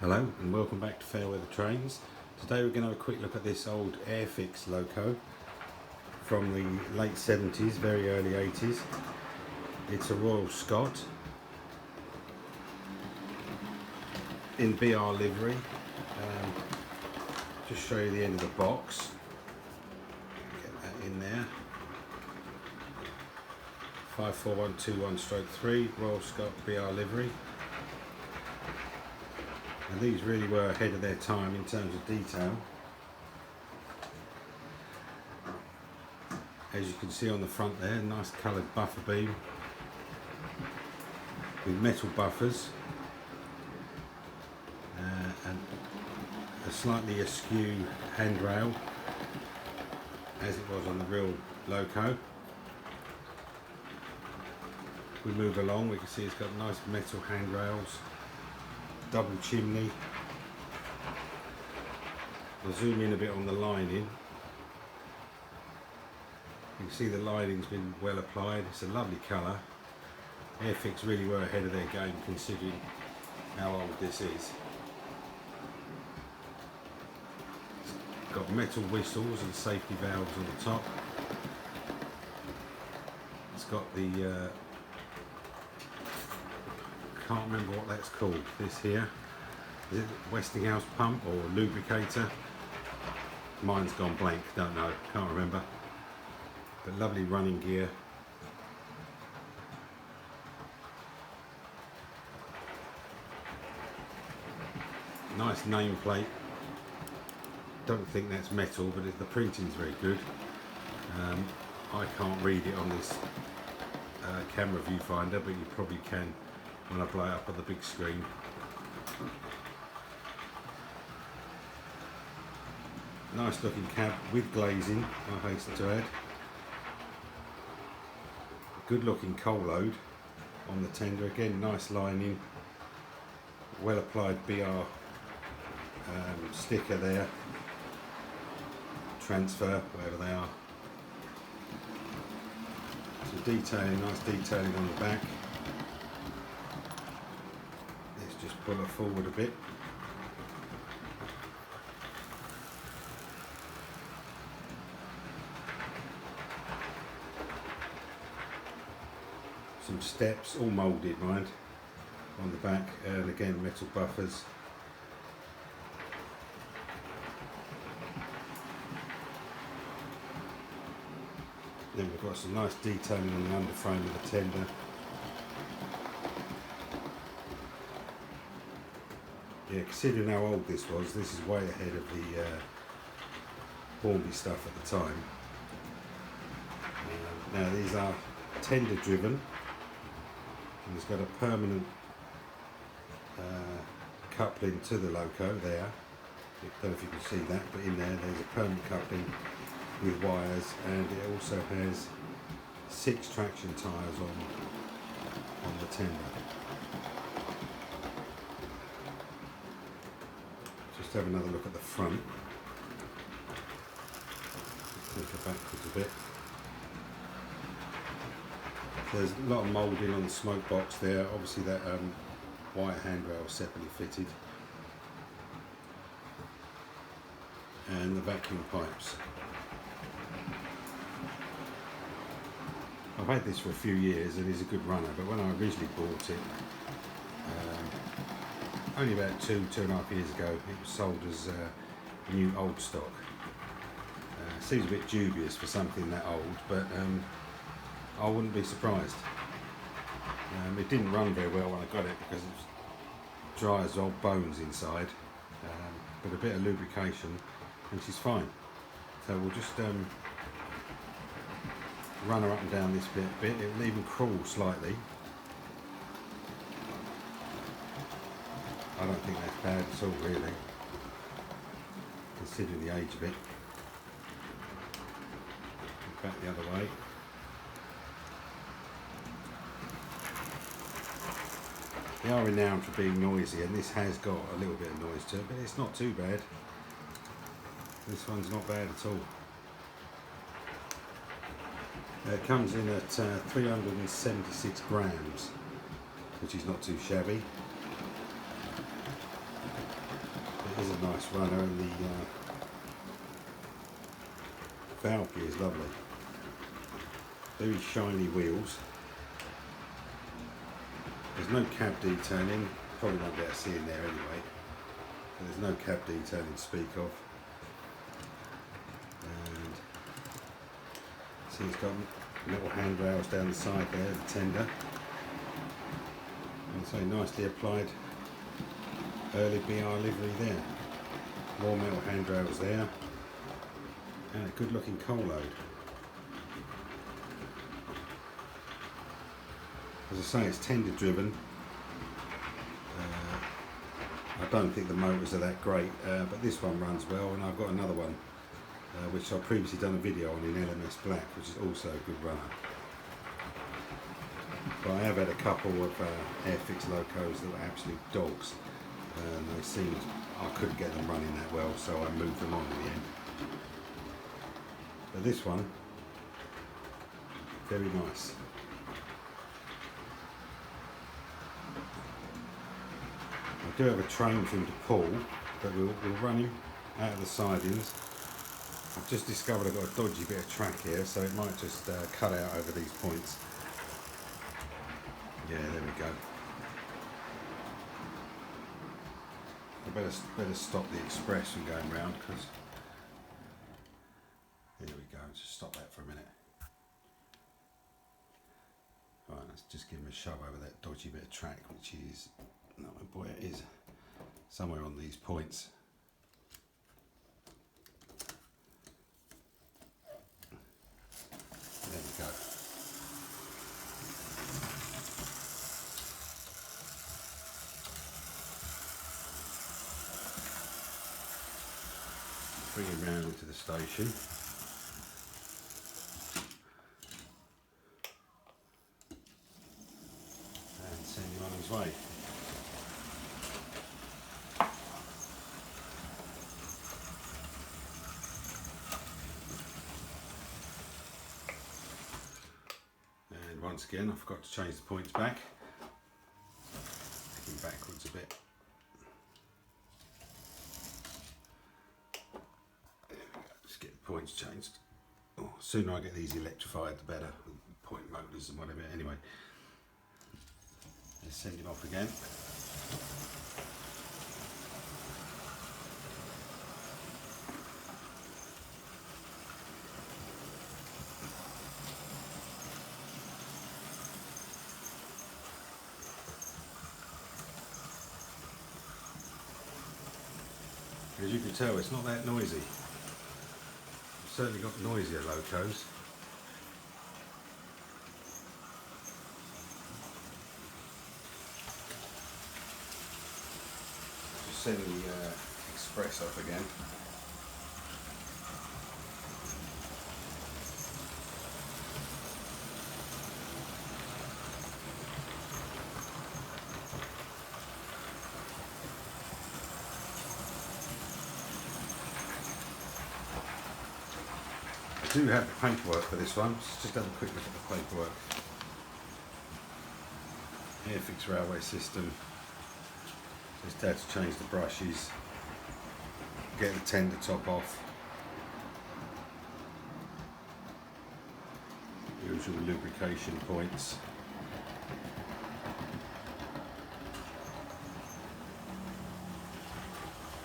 Hello and welcome back to Fair Weather Trains. Today we're going to have a quick look at this old Airfix loco from the late 70s, very early 80s. It's a Royal Scot in BR livery. Just show you the end of the box. Get that in there. 54121/3 Royal Scot BR livery. And these really were ahead of their time in terms of detail. As you can see on the front there, nice coloured buffer beam with metal buffers and a slightly askew handrail as it was on the real loco. If we move along, we can see it's got nice metal handrails, double chimney. I'll zoom in a bit on the lining. You can see the lining's been well applied. It's a lovely colour. Airfix really were ahead of their game considering how old this is. It's got metal whistles and safety valves on the top. It's got the can't remember what that's called. This here, is it Westinghouse pump or lubricator? Mine's gone blank, don't know, can't remember. But lovely running gear. Nice nameplate. Don't think that's metal, but the printing's very good. I can't read it on this camera viewfinder, but you probably can when I blow it up on the big screen. Nice looking cab with glazing, I hasten to add. Good looking coal load on the tender, again nice lining, well applied BR sticker there, transfer, whatever they are. So detailing, nice detailing on the back. Let's just pull it forward a bit. Some steps, all moulded, mind, on the back, and again metal buffers. Then we've got some nice detailing on the underframe of the tender. Yeah, considering how old this was, this is way ahead of the Hornby stuff at the time. Now these are tender driven. And it's got a permanent coupling to the loco there. I don't know if you can see that, but in there's a permanent coupling with wires, and it also has 6 traction tyres on the tender. Just have another look at the front. Let's go backwards a bit. There's a lot of moulding on the smoke box there. Obviously that wire handrail is separately fitted. And the vacuum pipes. I've had this for a few years and it's a good runner, but when I originally bought it, only about 2.5 years ago, it was sold as new old stock. Seems a bit dubious for something that old, but I wouldn't be surprised. It didn't run very well when I got it because it's dry as old bones inside, but a bit of lubrication and she's fine. So we'll just run her up and down this bit. It will even crawl slightly. I don't think that's bad at all really, considering the age of it. Back the other way. They are renowned for being noisy, and this has got a little bit of noise to it, but it's not too bad. This one's not bad at all. It comes in at 376 grams, which is not too shabby. It is a nice runner, and the valve gear is lovely. Very shiny wheels. There's no cab detailing, probably won't be able to see in there anyway. But there's no cab detailing to speak of. And see, it's got little handrails down the side there, the tender. And so nicely applied early BR livery there. More metal handrails there. And a good looking coal load. As I say, it's tender driven. I don't think the motors are that great, but this one runs well, and I've got another one which I've previously done a video on in LMS Black, which is also a good runner. But I have had a couple of Airfix locos that were absolute dogs, and they seemed I couldn't get them running that well, so I moved them on in the end. But this one, very nice. I do have a train for him to pull, but we'll run him out of the sidings. I've just discovered I've got a dodgy bit of track here, so it might just cut out over these points. Yeah, there we go. I better stop the express from going round, because there we go. Just stop that for a minute. Right, let's just give him a shove over that dodgy bit of track, which is, no boy, it is somewhere on these points. There we go. Bring him round into the station. And send him on his way. And once again, I forgot to change the points back. Take him backwards a bit. Points changed. Oh, sooner I get these electrified, the better. Point motors and whatever. Anyway, let's send him off again. As you can tell, it's not that noisy. Certainly got noisier locos. Just send the express off again. I do have the paperwork for this one. Let's just have a quick look at the paperwork. Airfix railway system. Just had to change the brushes, get the tender top off. Usual lubrication points.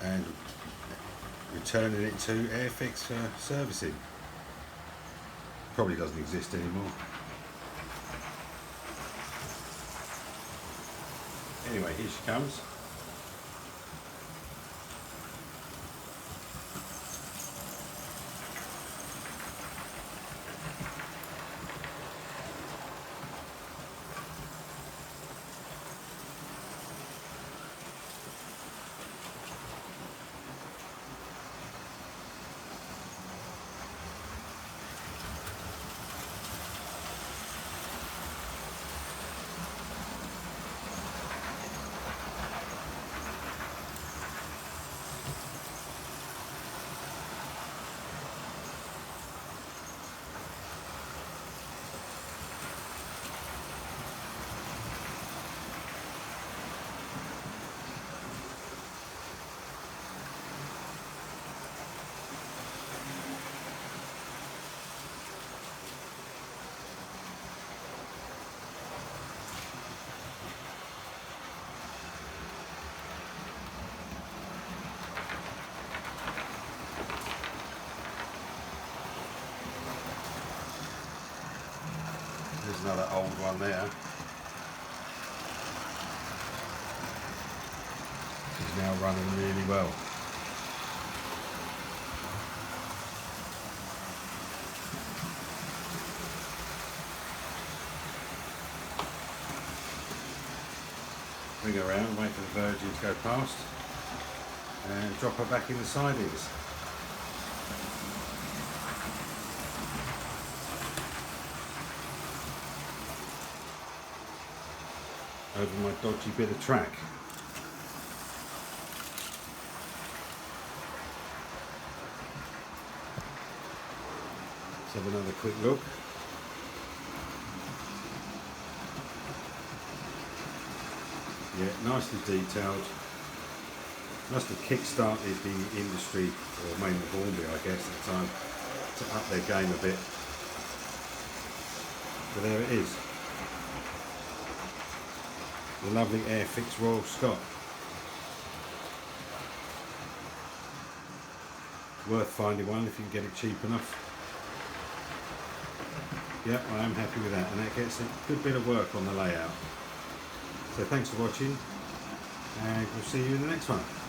And returning it to Airfix for servicing. Probably doesn't exist anymore. Anyway, here she comes. another old one there. It's now running really well. Bring her around, wait for the Virgin to go past, and drop her back in the sidings. Over my dodgy bit of track. Let's have another quick look. Yeah, nicely detailed. Must have kick-started the industry, or mainly Hornby I guess at the time, to up their game a bit. But there it is. The lovely Airfix Royal Scot. Worth finding one if you can get it cheap enough. Yep, I am happy with that, and that gets a good bit of work on the layout. So thanks for watching, and we'll see you in the next one.